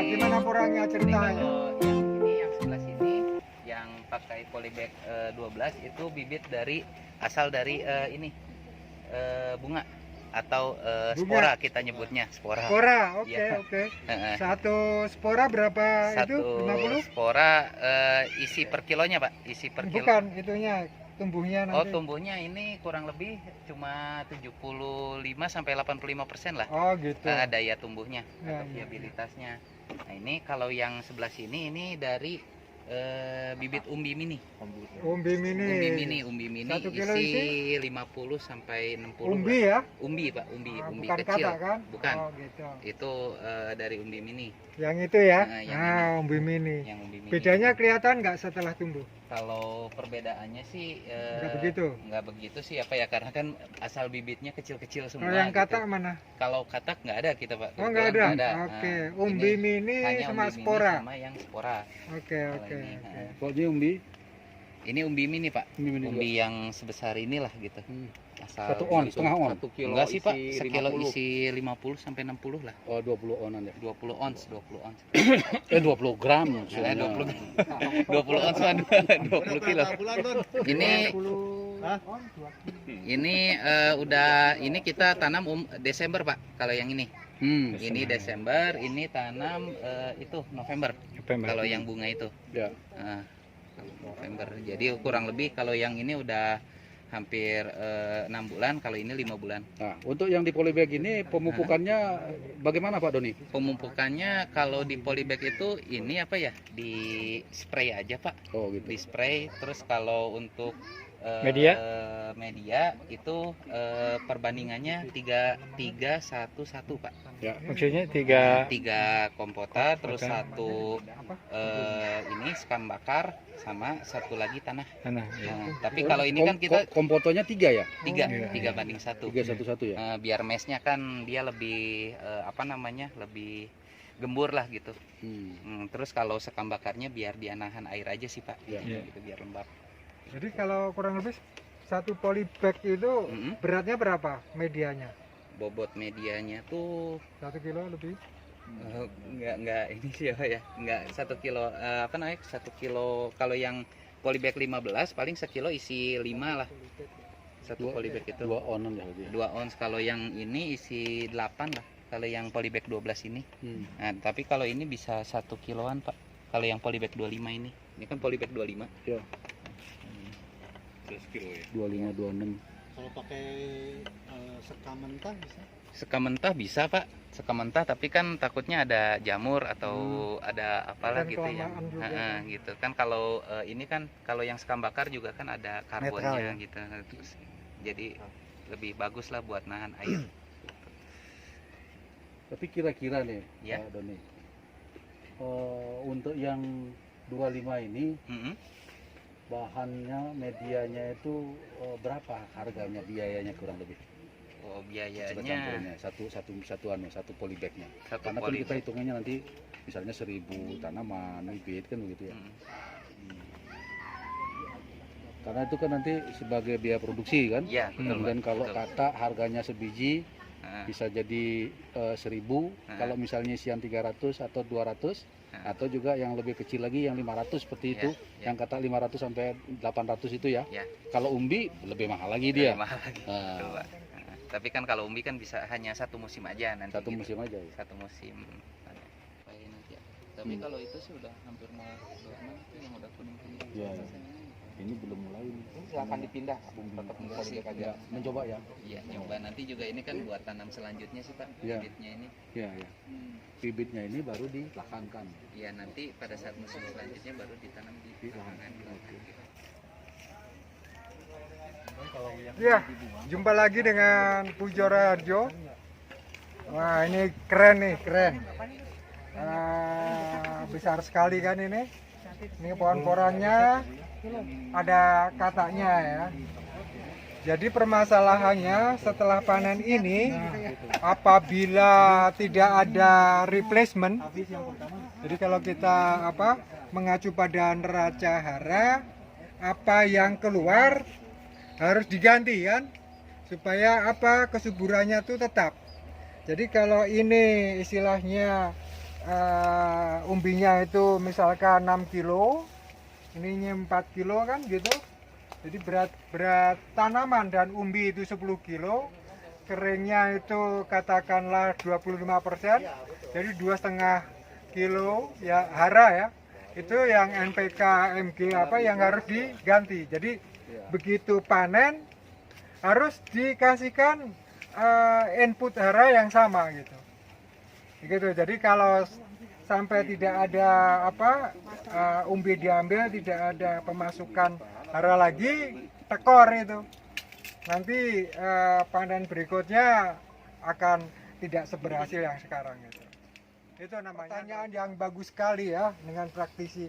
Gimana poranya Ini ceritanya? kalau yang ini yang sebelah sini yang pakai polybag 12 itu bibit dari asal dari ini bunga atau Bunga. spora kita nyebutnya spora. Spora, oke Iya. oke. Heeh. Satu spora berapa itu? Satu 50? spora isi per kilonya Pak, isi per kilo. Bukan, itunya tumbuhnya Oh, nanti. tumbuhnya ini kurang lebih cuma 75 sampai 85% lah. Oh gitu. Daya tumbuhnya Ya, atau ya, viabilitasnya. Nah, ini kalau yang sebelah sini ini dari bibit umbi mini. Umbi mini. Umbi mini 1 kilo isi 50 sampai 60 Umbi lah. ya? Umbi Pak, umbi Bukan kecil. kata kan? Bukan. Oh gitu. Itu dari umbi mini. Yang itu ya? Nah, yang Nah, ini. umbi mini. Yang umbi mini. Bedanya kelihatan nggak setelah tumbuh? Kalau perbedaannya sih Nggak begitu? nggak begitu sih apa ya, karena kan asal bibitnya kecil-kecil semua. Kalau yang gitu. katak mana? Kalau katak nggak ada kita Pak. Oh nggak Kebetulan ada? nggak Oke. Nah, Umbi ini mini hanya sama umbi mini spora. sama yang spora. Oke Kalau oke. ini, Oke. Kok dia umbi? Ini umbi mini Pak. Umbi mini Umbi yang sebesar inilah gitu. Asal 1 on, setengah on. 1 kilo enggak sih Pak, isi sekilo 50. isi 50 sampai 60 lah. Oh 20 onan ya. 20 ons, 20 ons. 20 gram Nah, maksudnya. 20 ons kan 20 kilo. Ini udah ini kita tanam Desember Pak. Kalau yang ini. Ini Desember, ini tanam itu November. Kalau yang bunga itu. Ya. Nah, kalau November. Jadi kurang lebih kalau yang ini udah hampir 6 bulan, kalau ini 5 bulan. Nah, untuk yang di polybag ini pemupukannya bagaimana Pak Doni? Pemupukannya kalau di polybag itu ini apa ya? Di spray aja Pak. Oh gitu. Di spray. Terus kalau untuk media itu perbandingannya 3-1-1 Pak. Ya. Maksudnya Tiga kompotar, terus satu ini spam bakar, sama satu lagi tanah. tanah. Nah, tapi kalau ini kan kita kompotonya 3 ya? tiga banding satu. 3-1-1 ya. Biar mesnya kan dia lebih lebih gembur lah gitu. Terus kalau sekam bakarnya biar dia nahan air aja sih Pak. Ya. Gitu, biar lembab. Jadi kalau kurang lebih satu polybag itu beratnya berapa medianya? Bobot medianya tuh 1 kilo lebih? nggak ini sih ya, nggak 1 kilo 1 kilo. Kalau yang polybag 15 paling sekilo isi 5 lah. Satu polybag itu 2 onan ya berarti. 2 ons. Kalau yang ini isi 8 lah. Kalau yang polybag 12 ini. Nah, tapi kalau ini bisa 1 kiloan Pak. Kalau yang polybag 25 ini. Ini kan polybag 25. Ya. 12 kilo ya. 25 26. Kalau pakai sekam mentah bisa? Sekam mentah bisa Pak. Sekam mentah, tapi kan takutnya ada jamur atau ada apalah Dan gitu ya. kelamaan juga. Gitu kan kalau ini kan kalau yang sekam bakar juga kan ada karbonnya Netral ya? gitu. Terus, jadi lebih bagus lah buat nahan air. Tapi kira-kira nih Ya. Pak Doni. Untuk yang 25 ini Mm-mm. bahannya medianya itu berapa harganya, biayanya kurang lebih? Oh, Coba biayanya campurnya satu polybagnya. satu Karena kan kita polybag. hitungannya nanti misalnya 1000 tanaman bibit kan begitu ya. Karena itu kan nanti sebagai biaya produksi kan. Iya, betul, Kemudian Pak. kalau Betul. kata harganya sebiji Nah, bisa jadi 1000. Kalau misalnya isian 300 atau 200 atau juga yang lebih kecil lagi yang 500 seperti itu. ya. Yang kata 500 sampai 800 itu ya. Ya. Kalau umbi lebih mahal lagi dia. lebih mahal lagi. Nah, Betul, Pak. Nah, tapi kan kalau umbi kan bisa hanya satu musim aja nanti. satu gitu. musim aja ya. Satu musim. Nanti ya. Tapi kalau itu sih udah hampir mau itu yang udah kuning-kuning. Iya, iya. Ini belum mulai nih. Akan dipindah, tetap polybag aja. Ya, mencoba ya. Iya, nyoba nanti juga ini kan buat tanam selanjutnya sih Pak. Iya. Bibitnya ini. Ya, ya. Bibitnya ini baru dilakankan. Iya, nanti pada saat musim selanjutnya baru ditanam di lahangan. Ya, jumpa lagi dengan Pujora Harjo. Wah, ini keren nih, keren. Besar sekali kan ini. Ini pohon-pohonnya ada kataknya ya. Jadi permasalahannya setelah panen ini, apabila tidak ada replacement, jadi kalau kita mengacu pada neraca hara, apa yang keluar harus diganti kan, supaya kesuburannya itu tetap. Jadi kalau ini istilahnya umbinya itu misalkan 6 kilo, ininya 4 kilo kan gitu. Jadi berat tanaman dan umbi itu 10 kilo, keringnya itu katakanlah 25%, jadi 2,5 kilo ya hara ya. Itu yang NPK MG apa yang harus diganti. Jadi begitu panen harus dikasihkan input hara yang sama gitu. Gitu. Jadi kalau sampai tidak ada umbi diambil, tidak ada pemasukan hara lagi, tekor itu. Nanti panen berikutnya akan tidak seberhasil yang sekarang itu. Itu namanya pertanyaan yang bagus sekali ya dengan praktisi.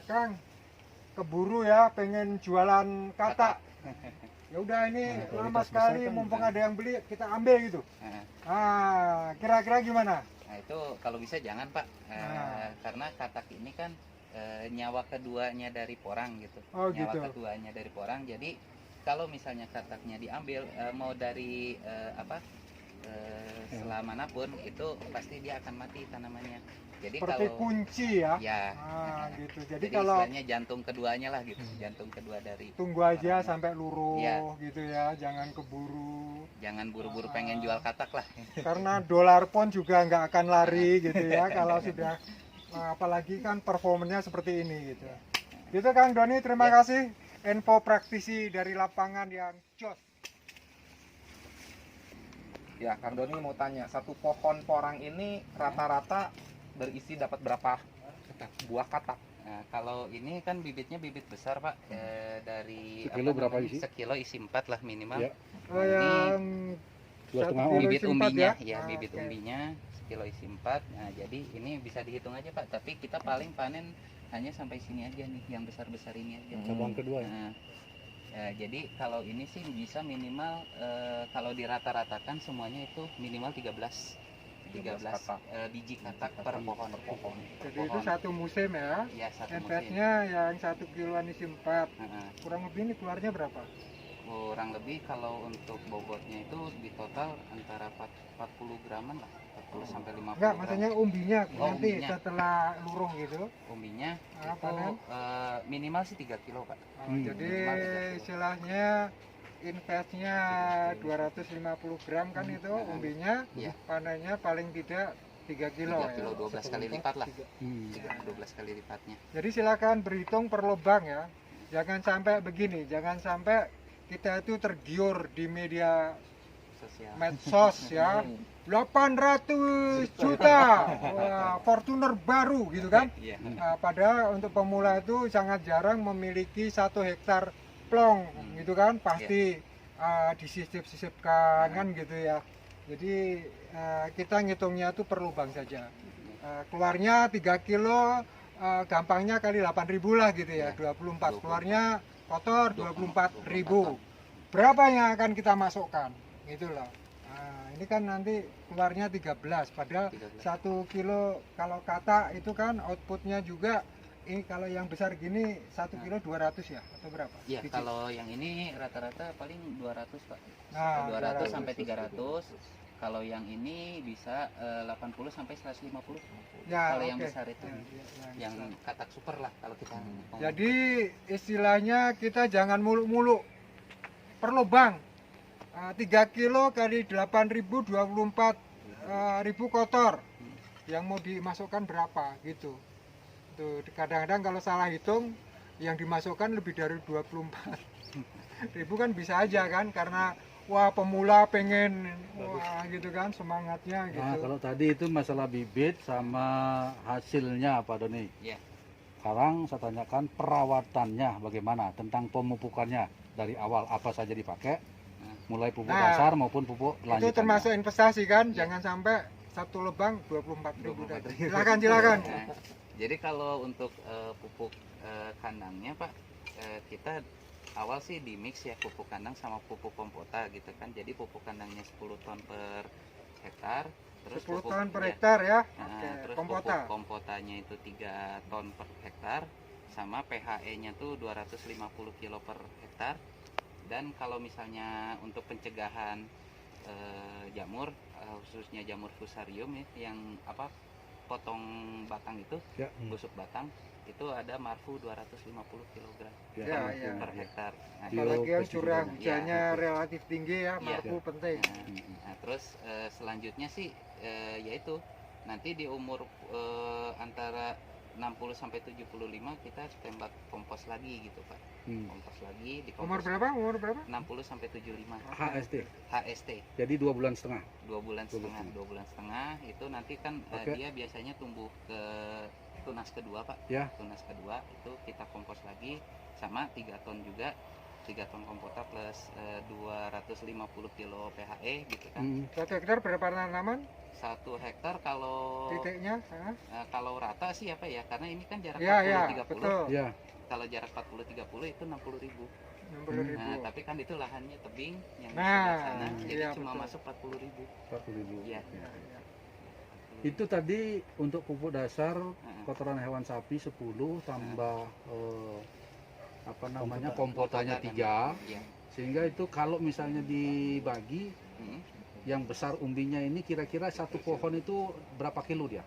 Kang, keburu ya pengen jualan katak. Ya udah ini lama sekali, mumpung ada yang beli kita ambil gitu. Kira-kira gimana? Nah itu kalau bisa jangan Pak, karena katak ini kan nyawa keduanya dari porang gitu. Oh, nyawa gitu. keduanya dari porang. Jadi kalau misalnya kataknya diambil mau dari selamanapun itu pasti dia akan mati tanamannya. Jadi Seperti kalau kunci ya. ya Gitu. jadi Jadi kalau istilahnya jantung keduanya lah gitu, jantung kedua dari. tunggu aja sampai luruh Ya. gitu ya, jangan keburu. Jangan buru-buru pengen jual katak lah. Karena dolar pun juga nggak akan lari gitu ya kalau sudah apalagi kan performanya seperti ini gitu. Gitu Kang Doni, terima Ya. kasih info praktisi dari lapangan yang jos. Ya, Kang Doni mau tanya, satu pohon porang ini rata-rata berisi dapat berapa buah katak? Nah, kalau ini kan bibitnya bibit besar Pak, dari Sekilo apa berapa namanya, isi? sekilo isi 4 lah minimal. Ya. Yang 2,5 1 kilo Bibit isi 4 umbinya, ya? bibit Oke. umbinya sekilo isi 4. Nah, jadi ini bisa dihitung aja Pak, tapi kita paling panen hanya sampai sini aja nih, yang besar-besar ini aja. Cabang kedua ya. Nah, jadi kalau ini sih bisa minimal kalau dirata-ratakan semuanya itu minimal 13 katak. biji katak per pohon. Jadi itu satu musim ya. Ya, satu musim. NPS-nya yang 1 kiloan isi 4. Heeh. Kurang lebih ini keluarnya berapa? Kurang lebih kalau untuk bobotnya itu di total antara 40 graman lah, 40 sampai 50 Enggak, gram. maksudnya umbinya Oh, nanti umbinya. setelah luruh gitu. Umbinya Ah, itu panen? minimal sih 3 kilo Pak. Jadi minimal 3 kilo. istilahnya investnya 250 gram kan itu umbinya, Iya. panennya paling tidak 3 kilo 3 kilo ya. 12 kali lipat lah. Hmm. 12 kali lipatnya. Jadi silakan berhitung per lubang ya. Jangan sampai begini, jangan sampai kita itu tergiur di media Sosial. medsos ya. 800 juta Fortuner baru gitu kan. Iya. Padahal untuk pemula itu sangat jarang memiliki 1 hektar plong gitu kan, pasti disisip-sisipkan kan gitu ya. Jadi kita ngitungnya itu per lubang saja. Keluarnya 3 kilo, gampangnya kali 8.000 lah gitu ya, 24. Keluarnya kotor 24.000. Berapa yang akan kita masukkan? Gitu loh. Ini kan nanti keluarnya 13, padahal 13. 1 kilo kalau kata itu kan outputnya juga ini kalau yang besar gini 1 kilo 200 ya atau berapa? Iya, Biji. kalau yang ini rata-rata paling 200 Pak. Nah, 200 sampai 300. Kalau yang ini bisa 80 sampai 150. Ya, Kalau yang oke. besar itu. Ya, Yang katak super lah kalau kita ngomong. jadi istilahnya kita jangan muluk-muluk per lubang. 3 kilo kali 8.000 24.000 kotor. Yang mau dimasukkan berapa gitu. Tuh, kadang-kadang kalau salah hitung yang dimasukkan lebih dari 24.000 kan bisa aja kan, karena wah pemula pengen wah gitu kan semangatnya gitu. Nah, kalau tadi itu masalah bibit sama hasilnya Pak Doni. Iya. Sekarang saya tanyakan perawatannya bagaimana, tentang pemupukannya dari awal apa saja dipakai, mulai pupuk Nah, dasar maupun pupuk Itu lanjutannya. termasuk investasi kan, Iya. jangan sampai satu lubang 24.000 tadi. 24.000. Silakan. Nah, jadi kalau untuk pupuk kandangnya Pak, kita awal sih di mix ya pupuk kandang sama pupuk kompota gitu kan. Jadi pupuk kandangnya 10 ton per hektar, terus 10 pupuk ton per ya, hektar ya. nah, Oke, terus kompota. pupuk kompotanya itu 3 ton per hektar, sama PHE-nya tuh 250 kilo per hektar. Dan kalau misalnya untuk pencegahan jamur, khususnya jamur fusarium ya, yang potong batang itu, Ya. busuk batang itu ada marfu 250 kg Ya, ya, per ya. hektar. Nah, Bio Apalagi yang pestisida. curah hujannya Iya. relatif tinggi ya, Iya. marfu penting. Nah, terus selanjutnya sih yaitu nanti di umur antara 60 sampai 75 kita tembak kompos lagi gitu Pak. Kompos lagi di Umur kompos berapa? Umur berapa? 60 sampai 75 HST. HST. Jadi 2 bulan setengah. 2 bulan setengah itu nanti kan Oke. dia biasanya tumbuh ke tunas kedua Pak. Ya. Tunas kedua itu kita kompos lagi sama 3 ton juga, 3 ton kompota plus 250 kilo PHE gitu kan. 1 hektar berapa tanaman? 1 hektar kalau Titiknya? kalau rata sih apa ya, karena ini kan jarak Ya, ya, 40-30. betul. Ya. Kalau jarak 40-30 itu 60.000. 60.000. Nah, tapi kan itu lahannya tebing yang di Nah, sebelah sana, jadi iya, cuma betul. masuk 40.000. 40.000. Iya. Ya, ya. Itu tadi untuk pupuk dasar Heeh. kotoran hewan sapi 10 tambah apa namanya Kompota kompotanya dan- 3, Iya. sehingga itu kalau misalnya dibagi Mm. yang besar umbinya ini kira-kira satu pohon itu berapa kilo dia?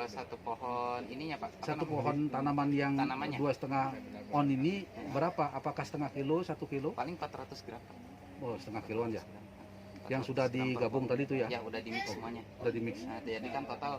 Satu pohon ininya Pak. apa Satu namanya? pohon tanaman yang Tanamannya. 2,5 on ini berapa? Apakah setengah kilo, 1 kilo? Paling 400 gram Pak. Oh, setengah kiloan ya. 400 Yang sudah gram per digabung pohon. tadi itu ya? Ya udah di mix semuanya. Udah di mix. Nah, jadi kan total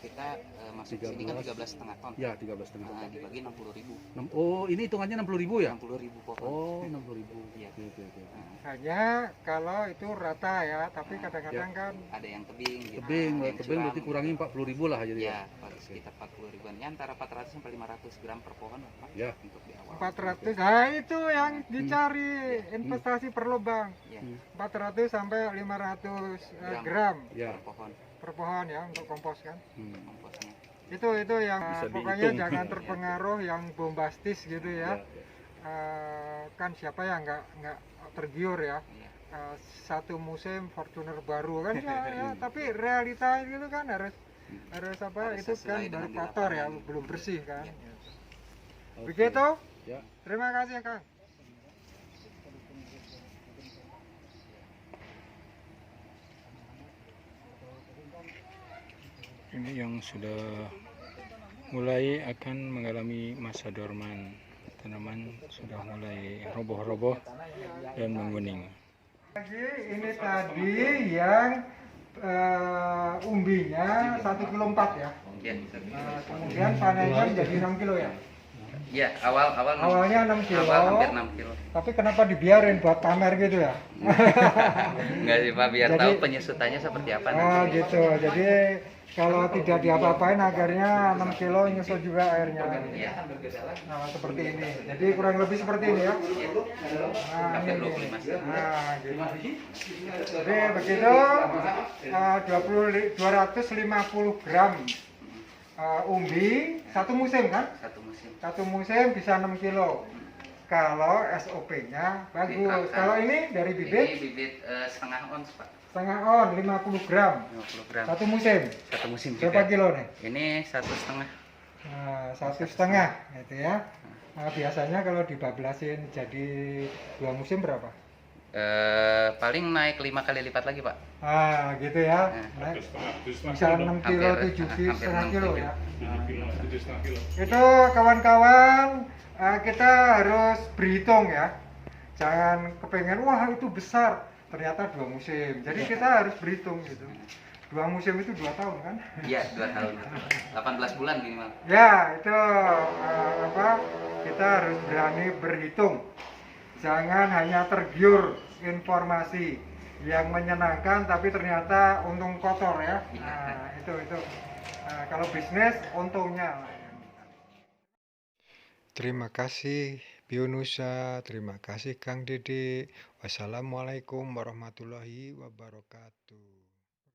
kita masuk ke sini kan 13,5 ton. Ya, 13,5. Nah, dibagi 60.000. Oh, ini hitungannya 60.000 ya? 60.000 pohon. Oh, 60.000. Iya. Oke, oke, oke. Nah, Hanya kalau itu rata ya, tapi kadang-kadang kan ada yang tebing gitu. Tebing, Yang tebing berarti curam. kurangi 40.000 lah jadi ya. Ya, sekitar 40.000-an. Ya antara 400 sampai 500 gram per pohon lah, Pak. Ya. Untuk di awal. 400. Nah, itu yang dicari investasi per lubang. Ya, 400 sampai 500 Gram. gram Ya. per pohon per pohon ya untuk kompos kan. komposnya. Itu yang Bisa pokoknya dihitung. jangan terpengaruh yang bombastis gitu ya. Ya. Kan siapa yang nggak tergiur ya. Iya. Satu musim Fortuner baru kan ya, tapi realita itu kan harus apa Harus itu kan sesuai dengan baru di kotor ya, lapangan. belum bersih kan. Iya. Oke. Begitu. Ya. Terima kasih ya Kang. Ini yang sudah mulai akan mengalami masa dorman. Tanaman sudah mulai roboh-roboh dan menguning. Lagi ini tadi yang umbinya 1,4 kilo ya. Ya. Kemudian panennya menjadi 6 kilo ya. Ya, awal Awalnya 6 kilo. awal hampir 6 kilo. Tapi kenapa dibiarin buat pamer gitu ya? Enggak sih, Pak, biar Jadi- tahu penyusutannya seperti apa Oh nanti. gitu. Jadi kalau tidak diapa-apain akhirnya 6 kilo nyusul juga airnya. Iya. Nah, seperti ini. Jadi kurang lebih seperti ini ya. Nah, Hampir ini. 25 cm. Nah, gitu. Jadi begitu 250 gram umbi satu musim kan? Satu musim. Satu musim bisa 6 kilo. Kalau SOP-nya bagus. Diterapkan. Kalau ini dari Ini bibit bibit setengah ons, Pak. setengah on 50 gram 50 gram. satu musim. Satu musim Berapa juga. kilo nih? Ini 1,5. Nah, 1,5 gitu ya. Nah, biasanya kalau dibablasin jadi 2 musim berapa? Paling naik 5 kali lipat lagi, Pak. Ah, gitu ya. Nah, Nah, bisa 6 kilo, Hampir, 7 hampir setengah 6 kilo kilo. ya. Itu kawan-kawan, kita harus berhitung ya. Jangan kepengen, wah itu besar. Ternyata 2 musim. Jadi kita harus berhitung gitu. 2 musim itu 2 tahun kan? Iya, 2 tahun. 18 bulan minimal. Ya, itu apa? Kita harus berani berhitung. Jangan hanya tergiur informasi yang menyenangkan tapi ternyata untung kotor ya. Nah, itu. Nah, kalau bisnis untungnya. Terima kasih Bionusa, terima kasih Kang Dede. Wassalamualaikum warahmatullahi wabarakatuh.